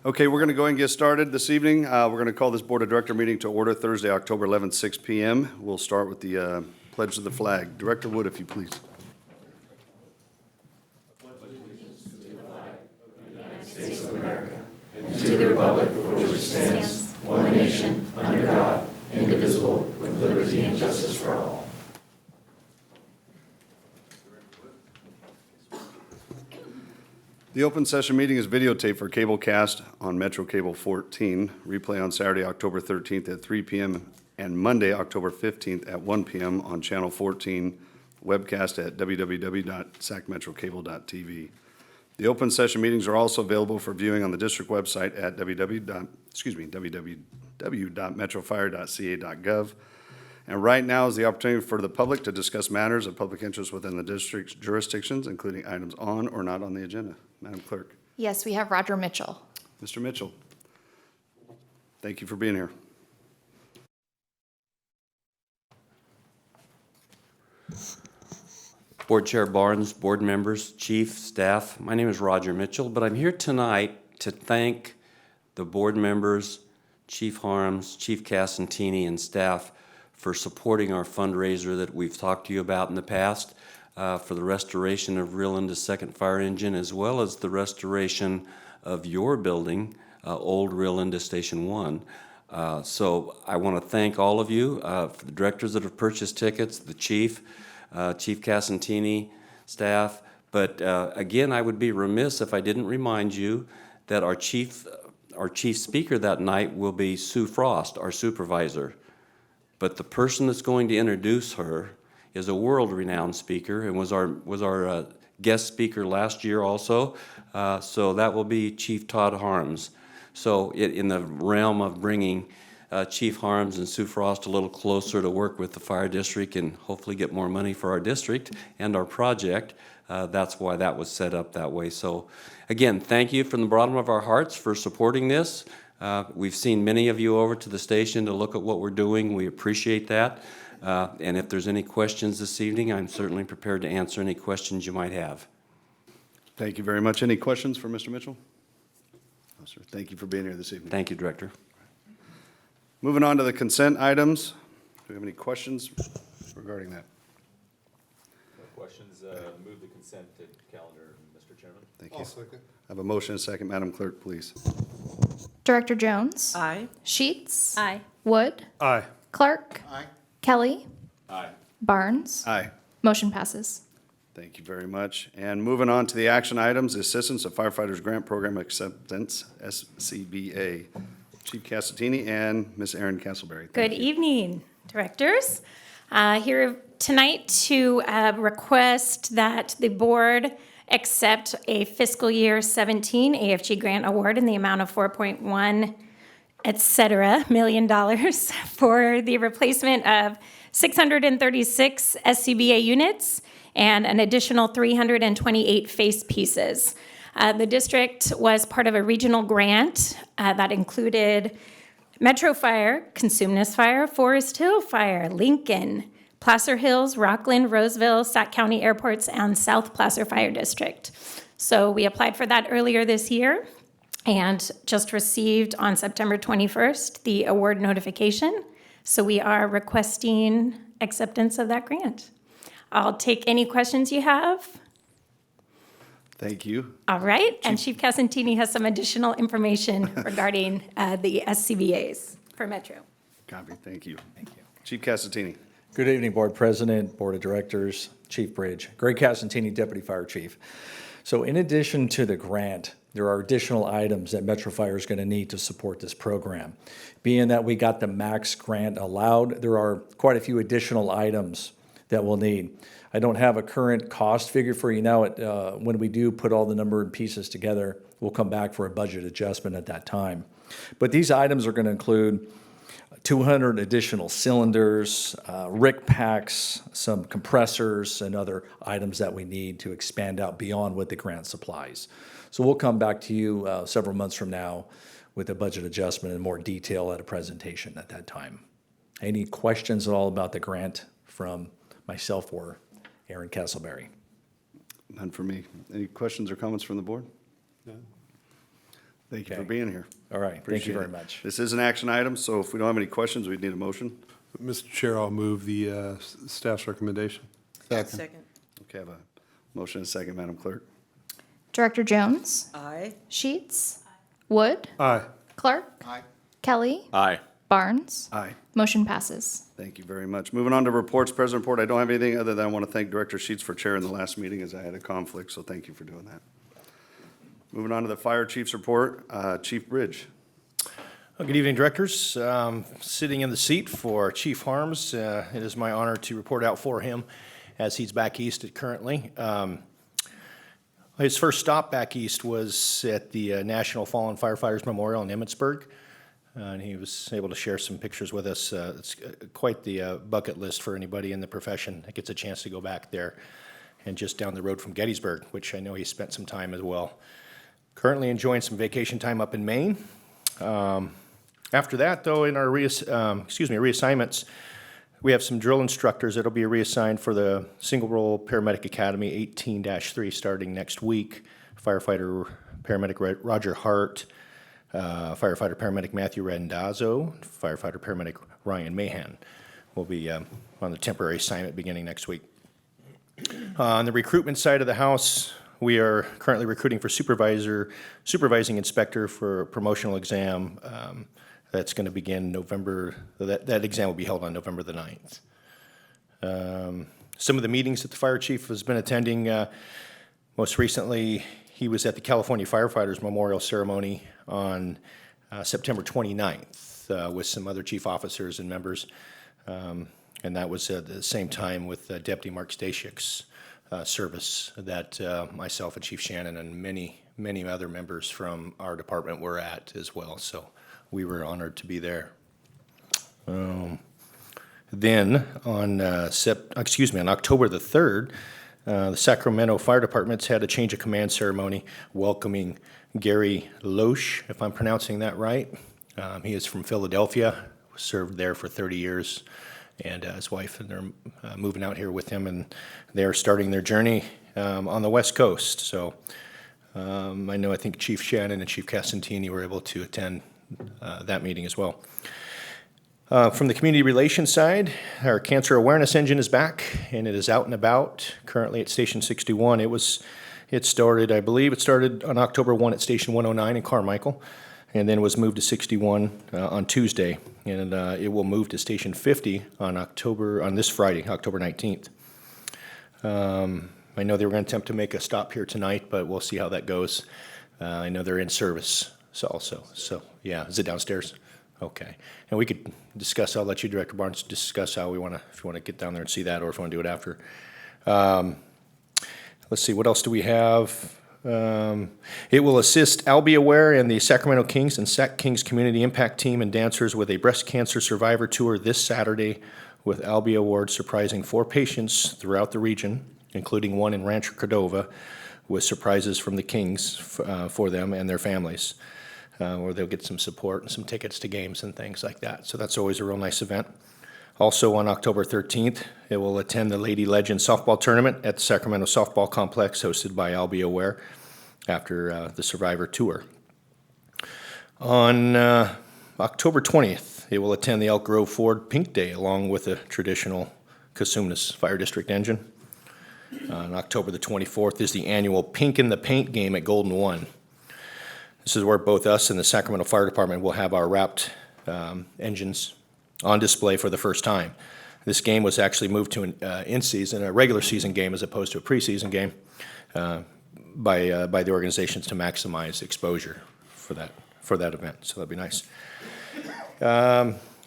Okay, we're going to go ahead and get started this evening. We're going to call this Board of Director meeting to order Thursday, October 11th, 6 p.m. We'll start with the pledge of the flag. Director Wood, if you please. To the republic for which it stands, one nation, under God, indivisible, with liberty and justice for all. The open session meeting is videotaped for cable cast on Metro Cable 14, replay on Saturday, October 13th at 3 p.m. and Monday, October 15th at 1 p.m. on Channel 14, webcast at www.sacmetrocable.tv. The open session meetings are also available for viewing on the district website at www.metrofire.ca.gov. And right now is the opportunity for the public to discuss matters of public interest within the district's jurisdictions, including items on or not on the agenda. Madam Clerk. Yes, we have Roger Mitchell. Mr. Mitchell, thank you for being here. Board Chair Barnes, board members, chief, staff, my name is Roger Mitchell, but I'm here tonight to thank the board members, Chief Harms, Chief Casantini, and staff for supporting our fundraiser that we've talked to you about in the past for the restoration of Rio Linda's second fire engine, as well as the restoration of your building, old Rio Linda Station 1. So I want to thank all of you, for the directors that have purchased tickets, the chief, Chief Casantini, staff. But again, I would be remiss if I didn't remind you that our chief speaker that night will be Sue Frost, our supervisor. But the person that's going to introduce her is a world-renowned speaker and was our guest speaker last year also. So that will be Chief Todd Harms. So in the realm of bringing Chief Harms and Sue Frost a little closer to work with the fire district and hopefully get more money for our district and our project, that's why that was set up that way. So again, thank you from the bottom of our hearts for supporting this. We've seen many of you over to the station to look at what we're doing. We appreciate that. And if there's any questions this evening, I'm certainly prepared to answer any questions you might have. Thank you very much. Any questions for Mr. Mitchell? No, sir. Thank you for being here this evening. Thank you, Director. Moving on to the consent items. Do we have any questions regarding that? No questions. Move the consent calendar, Mr. Chairman. Thank you. I'll second. I have a motion and a second. Madam Clerk, please. Director Jones. Aye. Sheets. Aye. Wood. Aye. Clark. Aye. Kelly. Aye. Barnes. Aye. Motion passes. Thank you very much. And moving on to the action items, Assistance of Firefighters Grant Program Acceptance, SCBA. Chief Casatini and Ms. Erin Castleberry. Good evening, directors. Here tonight to request that the board accept a fiscal year 17 AFG grant award in the amount of $4.1 million for the replacement of 636 SCBA units and an additional 328 face pieces. The district was part of a regional grant that included Metro Fire, Consumnes Fire, Forest Hill Fire, Lincoln, Placer Hills, Rockland, Roseville, Sac County Airports, and South Placer Fire District. So we applied for that earlier this year and just received on September 21st the award notification. So we are requesting acceptance of that grant. I'll take any questions you have. Thank you. All right, and Chief Casantini has some additional information regarding the SCBA's for Metro. Copy. Thank you. Thank you. Chief Casatini. Good evening, Board President, Board of Directors, Chief Bridge. Greg Casantini, Deputy Fire Chief. So in addition to the grant, there are additional items that Metro Fire is going to need to support this program. Being that we got the max grant allowed, there are quite a few additional items that we'll need. I don't have a current cost figure for you now. When we do put all the number and pieces together, we'll come back for a budget adjustment at that time. But these items are going to include 200 additional cylinders, RIC packs, some compressors, and other items that we need to expand out beyond what the grant supplies. So we'll come back to you several months from now with a budget adjustment in more detail at a presentation at that time. Any questions at all about the grant from myself or Erin Castleberry? None for me. Any questions or comments from the board? No. Thank you for Okay. being here. All right, thank Appreciate you very it. much. This is an action item, so if we don't have any questions, we'd need a motion. Mr. Chair, I'll move the staff's recommendation. Second. Okay, I have a motion and a second, Madam Clerk. Director Jones? Aye. Sheets? Wood? Aye. Clark? Kelly? Aye. Barnes? Aye. Motion passes. Thank you very much. Moving on to reports, President report. I don't have anything other than I want to thank Director Sheets for chairing the last meeting as I had a conflict, so thank you for doing that. Moving on to the fire chief's report, Chief Bridge. Well, good evening, directors. Sitting in the seat for Chief Harms. It is my honor to report out for him as he's back east currently. His first stop back east was at the National Fallen Firefighters Memorial in Emmitsburg. And he was able to share some pictures with us. It's quite the bucket list for anybody in the profession that gets a chance to go back there. And just down the road from Gettysburg, which I know he spent some time as well. Currently enjoying some vacation time up in Maine. After that, though, in our reassignments, we have some drill instructors that'll be reassigned for the Single Role Paramedic Academy 18-3 starting next week. Firefighter Paramedic Roger Hart, Firefighter Paramedic Matthew Randazzo, Firefighter Paramedic Ryan Mahan will be on the temporary assignment beginning next week. On the recruitment side of the house, we are currently recruiting for supervising inspector for a promotional exam. That's going to begin November, that exam will be held on November the 9th. Some of the meetings that the fire chief has been attending, most recently, he was at the California Firefighters Memorial Ceremony on September 29th with some other chief officers and members. And that was at the same time with Deputy Mark Stashik's service that myself and Chief Shannon and many other members from our department were at as well. So we were honored to be there. Then on October the 3rd, the Sacramento Fire Department's had a change of command ceremony welcoming Gary Loesch, if I'm pronouncing that right. He is from Philadelphia, served there for 30 years, and his wife, and they're moving out here with him, and they're starting their journey on the West Coast. So I think Chief Shannon and Chief Casantini were able to attend that meeting as well. From the community relations side, our cancer awareness engine is back, and it is out and about, currently at Station 61. It started on October 1 at Station 109 in Carmichael, and then was moved to 61 on Tuesday, and it will move to Station 50 on this Friday, October 19th. I know they were going to attempt to make a stop here tonight, but we'll see how that goes. I know they're in service also, so yeah. Is it downstairs? Okay. And we could discuss, I'll let you, Director Barnes, discuss how if you want to get down there and see that, or if you want to do it after. Let's see, what else do we have? It will assist I'll Be Aware and the Sacramento Kings and Sac Kings Community Impact Team and dancers with a breast cancer survivor tour this Saturday with I'll Be Award surprising 4 patients throughout the region, including one in Rancho Cordova, with surprises from the Kings for them and their families, where they'll get some support and some tickets to games and things like that. So that's always a real nice event. Also on October 13th, it will attend the Lady Legend softball tournament at the Sacramento Softball Complex hosted by I'll Be Aware after the Survivor Tour. On October 20th, it will attend the Elk Grove Ford Pink Day along with a traditional Cosumnes Fire District engine. On October the 24th is the annual Pink in the Paint game at Golden One. This is where both us and the Sacramento Fire Department will have our wrapped engines on display for the first time. This game was actually moved to an in-season, a regular season game as opposed to a preseason game by the organizations to maximize exposure for that event. So that'd be nice.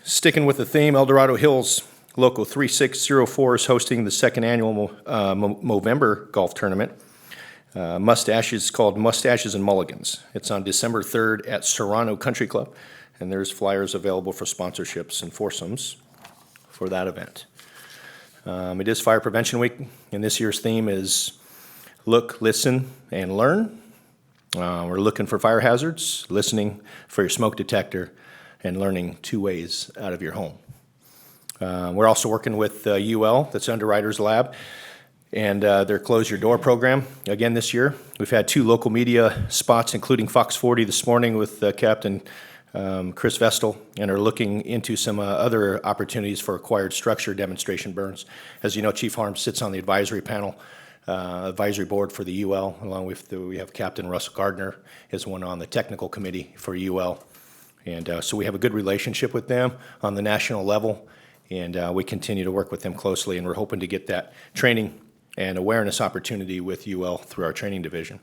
Sticking with the theme, El Dorado Hills Local 3604 is hosting the second annual Movember golf tournament. Mustaches called Mustaches and Mulligans. It's on December 3rd at Serrano Country Club, and there's flyers available for sponsorships and foursomes for that event. It is Fire Prevention Week, and this year's theme is Look, Listen, and Learn. We're looking for fire hazards, listening for your smoke detector, and learning 2 ways out of your home. We're also working with UL, that's Underwriters Lab. and their Close Your Door program again this year. We've had 2 local media spots, including Fox 40 this morning with Captain Chris Vestal, and are looking into some other opportunities for acquired structure demonstration burns. As you know, Chief Harms sits on the advisory panel, advisory board for the UL, along with we have Captain Russell Gardner as one on the technical committee for UL. And so we have a good relationship with them on the national level, and we continue to work with them closely, and we're hoping to get that training and awareness opportunity with UL through our training division.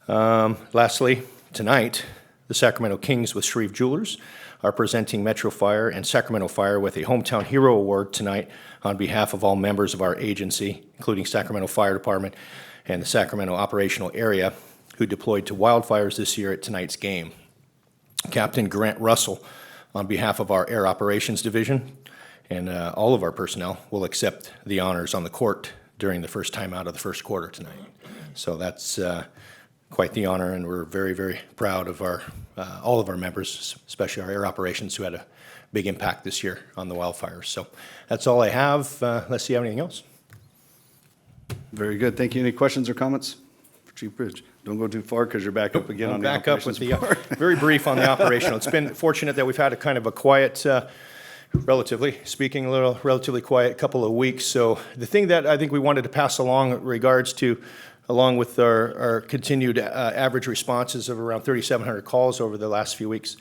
Lastly, tonight, the Sacramento Kings with Shreve Jewelers are presenting Metro Fire and Sacramento Fire with a Hometown Hero Award tonight on behalf of all members of our agency, including Sacramento Fire Department and the Sacramento Operational Area, who deployed to wildfires this year at tonight's game. Captain Grant Russell, on behalf of our Air Operations Division and all of our personnel, will accept the honors on the court during the first time out of the first quarter tonight. So that's quite the honor, and we're very, very proud of our all of our members, especially our Air Operations, who had a big impact this year on the wildfires. So that's all I have. Let's see, you have anything else? Very good. Thank you. Any questions or comments for Chief Bridge? Don't go too far because you're back up again on the Back up with operations the, part. very brief on the operational. It's been fortunate that we've had a kind of a quiet, relatively speaking, relatively quiet couple of weeks. So the thing that I think we wanted to pass along in regards to, along with our continued average responses of around 3,700 calls over the last few weeks.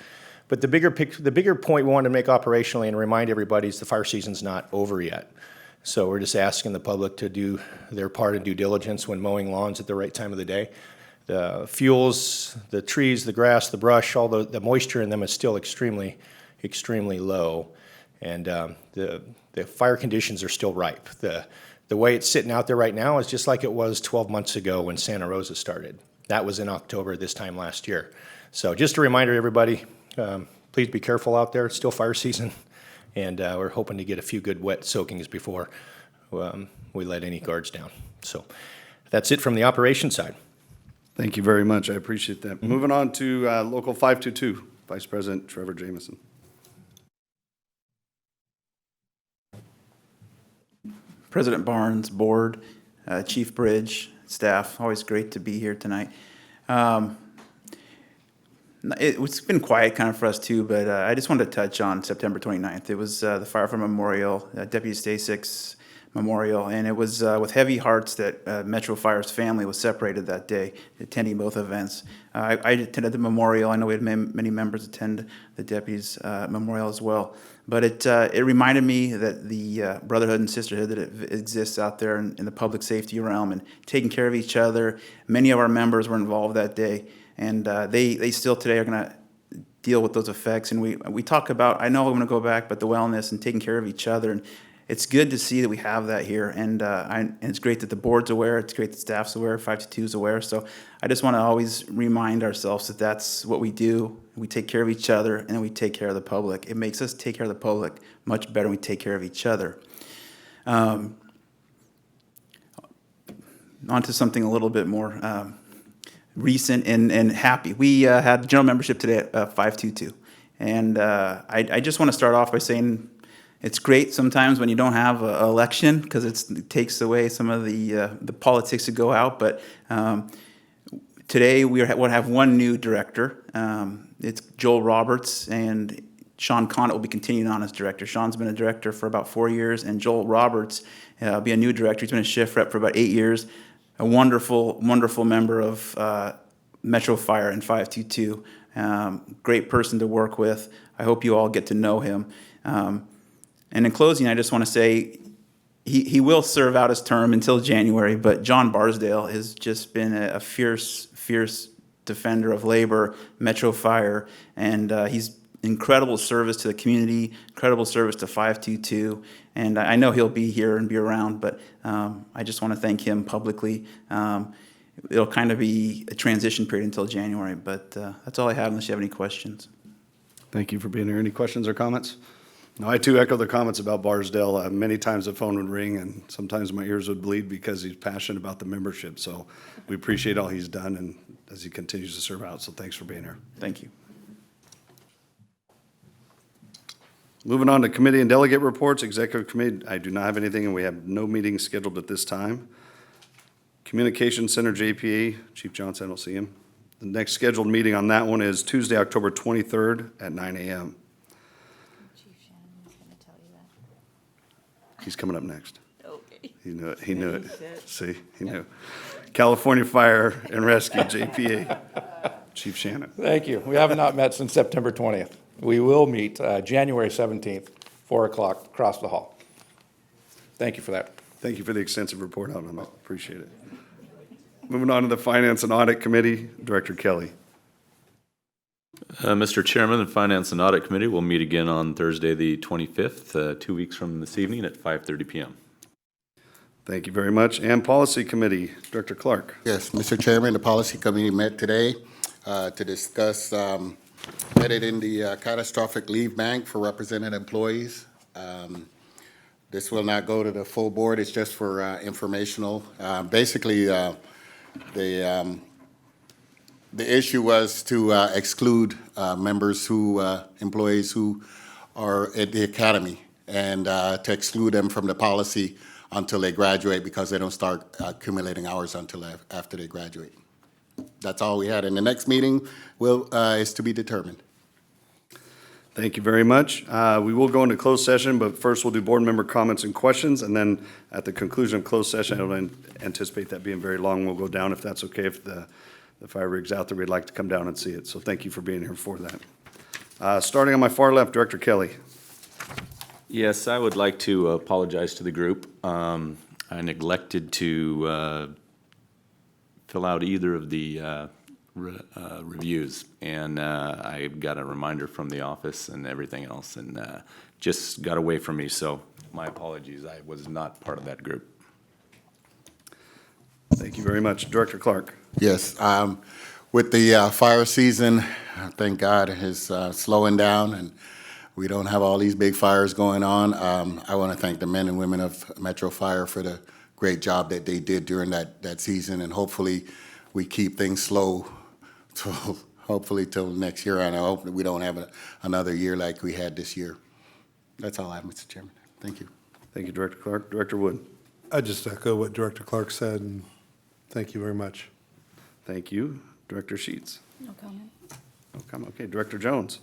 But the bigger point we wanted to make operationally and remind everybody is the fire season's not over yet. So we're just asking the public to do their part in due diligence when mowing lawns at the right time of the day. The fuels, the trees, the grass, the brush, all the moisture in them is still extremely, extremely low. And the fire conditions are still ripe. The way it's sitting out there right now is just like it was 12 months ago when Santa Rosa started. That was in October this time last year. So just a reminder, everybody, please be careful out there. It's still fire season, and we're hoping to get a few good wet soakings before we let any guards down. So that's it from the operations side. Thank you very much. I appreciate that. Moving on to Local 522, Vice President Trevor Jamison. President Barnes, Board, Chief Bridge, staff, always great to be here tonight. It's been quiet kind of for us too, but I just wanted to touch on September 29th. It was the Firefighter Memorial, Deputy Stasek's memorial, and it was with heavy hearts that Metro Fire's family was separated that day, attending both events. I attended the memorial. I know we had many members attend the deputy's memorial as well. But it reminded me that the brotherhood and sisterhood that exists out there in the public safety realm and taking care of each other. Many of our members were involved that day, and they still today are going to deal with those effects. And we talk about, I know I'm going to go back, but the wellness and taking care of each other. And it's good to see that we have that here, and it's great that the board's aware. It's great that staff's aware, 522 is aware. So I just want to always remind ourselves that that's what we do. We take care of each other, and we take care of the public. It makes us take care of the public much better when we take care of each other. On to something a little bit more recent and happy. We had general membership today at 522, and I just want to start off by saying it's great sometimes when you don't have an election because it takes away some of the politics that go out. But today we'll have one new director. It's Joel Roberts, and Sean Conant will be continuing on as director. Sean's been a director for about 4 years, and Joel Roberts will be a new director. He's been a shift rep for about 8 years. A wonderful, wonderful member of Metro Fire and 522. Great person to work with. I hope you all get to know him. And in closing, I just want to say he will serve out his term until January, but John Barsdale has just been a fierce defender of labor, Metro Fire, and he's incredible service to the community, incredible service to 522, and I know he'll be here and be around, but I just want to thank him publicly. It'll kind of be a transition period until January, but that's all I have unless you have any questions. Thank you for being here. Any questions or comments? No, I too echo the comments about Barsdale. Many times the phone would ring and sometimes my ears would bleed because he's passionate about the membership. So we appreciate all he's done and as he continues to serve out. So thanks for being here. Thank you. Moving on to committee and delegate reports, executive committee, I do not have anything, and we have no meetings scheduled at this time. Communication Center JPA, Chief Johnson, I don't see him. The next scheduled meeting on that one is Tuesday, October 23rd at 9 a.m. Chief Shannon is going to tell you that. He's coming up next. Okay. He knew it, he knew it. See, he knew. California Fire and Rescue, JPA, Chief Shannon. Thank you. We have not met since September 20th. We will meet January 17th, 4 o'clock, across the hall. Thank you for that. Thank you for the extensive report out on that. Appreciate it. Moving on to the Finance and Audit Committee, Director Kelly. Mr. Chairman, the Finance and Audit Committee will meet again on Thursday, the 25th, 2 weeks from this evening at 5:30 p.m. Thank you very much. And Policy Committee, Director Clark. Yes, Mr. Chairman, the Policy Committee met today to discuss editing the catastrophic leave bank for represented employees. This will not go to the full board. It's just for informational. Basically, the issue was to exclude members employees who are at the academy, and to exclude them from the policy until they graduate, because they don't start accumulating hours until after they graduate. That's all we had. And the next meeting is to be determined. Thank you very much. We will go into closed session, but first we'll do board member comments and questions, and then at the conclusion of closed session, I don't anticipate that being very long. We'll go down if that's okay. If the fire rig's out there, we'd like to come down and see it. So thank you for being here for that. Starting on my far left, Director Kelly. Yes, I would like to apologize to the group. I neglected to fill out either of the reviews, and I got a reminder from the office and everything else, and just got away from me, so my apologies. I was not part of that group. Thank you very much. Director Clark. Yes, with the fire season, thank God, is slowing down, and we don't have all these big fires going on. I want to thank the men and women of Metro Fire for the great job that they did during that season, and hopefully we keep things slow hopefully till next year, and I hope that we don't have another year like we had this year. That's all I have, Mr. Chairman. Thank you. Thank you, Director Clark. Director Wood. I just echo what Director Clark said, and thank you very much. Thank you. Director Sheets. No comment. No comment. Okay, Director Jones.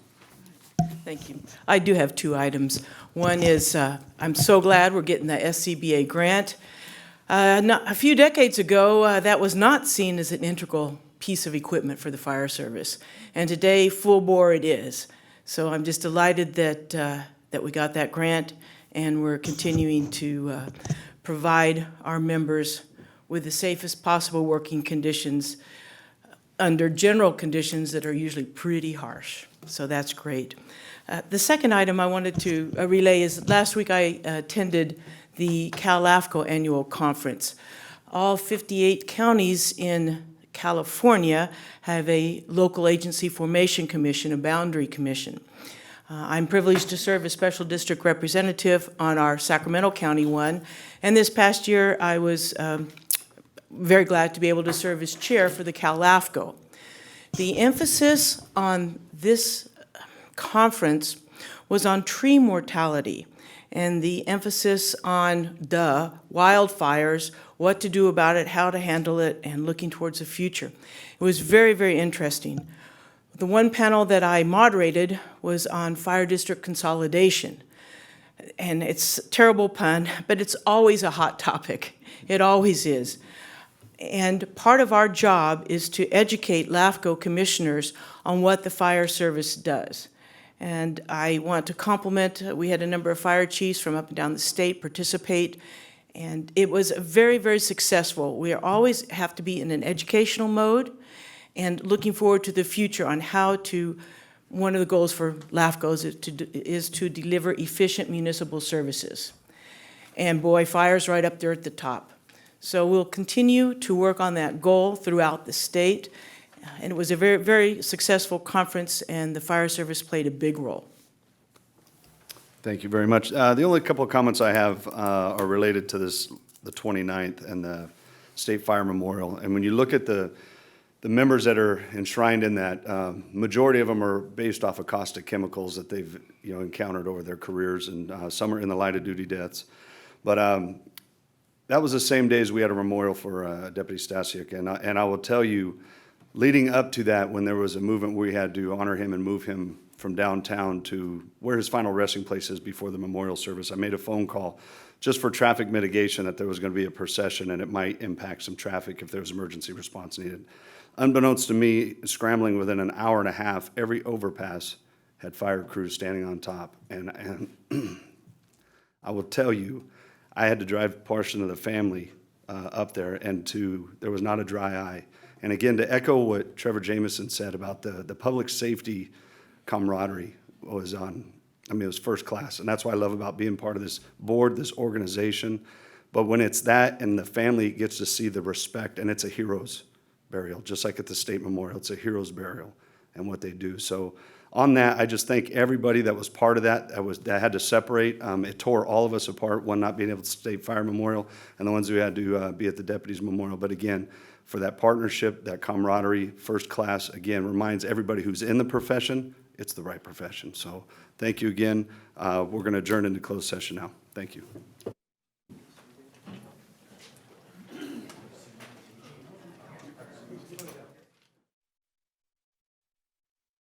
Thank you. I do have two items. One is I'm so glad we're getting the SCBA grant. A few decades ago, that was not seen as an integral piece of equipment for the fire service, and today, full bore it is. So I'm just delighted that we got that grant, and we're continuing to provide our members with the safest possible working conditions under general conditions that are usually pretty harsh. So that's great. The second item I wanted to relay is last week I attended the CalAFCO annual conference. All 58 counties in California have a local agency formation commission, a boundary commission. I'm privileged to serve as special district representative on our Sacramento County one, and this past year I was very glad to be able to serve as chair for the CalAFCO. The emphasis on this conference was on tree mortality and the emphasis on wildfires, what to do about it, how to handle it, and looking towards the future. It was very, very interesting. The one panel that I moderated was on fire district consolidation. And it's a terrible pun, but it's always a hot topic. It always is. And part of our job is to educate LAFCO commissioners on what the fire service does. And I want to compliment, we had a number of fire chiefs from up and down the state participate, and it was very, very successful. We always have to be in an educational mode and looking forward to the future on how to, one of the goals for LAFCO is to deliver efficient municipal services. And boy, fire's right up there at the top. So we'll continue to work on that goal throughout the state. And it was a very, very successful conference, and the fire service played a big role. Thank you very much. The only couple of comments I have are related to the 29th and the State Fire Memorial. And when you look at the the members that are enshrined in that, majority of them are based off of caustic chemicals that they've, encountered over their careers, and some are in the line of duty deaths. But that was the same day as we had a memorial for Deputy Stasiuk, and I will tell you, leading up to that, when there was a movement, we had to honor him and move him from downtown to where his final resting place is before the memorial service. I made a phone call just for traffic mitigation, that there was going to be a procession and it might impact some traffic if there was emergency response needed. Unbeknownst to me, scrambling within an hour and a half, every overpass had fire crews standing on top. And I will tell you, I had to drive a portion of the family up there, and there was not a dry eye. And again, to echo what Trevor Jameson said about the public safety camaraderie was it was first class. And that's what I love about being part of this board, this organization. But when it's that and the family gets to see the respect, and it's a hero's burial, just like at the state memorial, it's a hero's burial and what they do. So on that, I just thank everybody that was part of that, that had to separate. It tore all of us apart, one not being able to state fire memorial, and the ones who had to be at the deputy's memorial. But again, for that partnership, that camaraderie, first class, again, reminds everybody who's in the profession, it's the right profession. So thank you again. We're going to adjourn into closed session now. Thank you.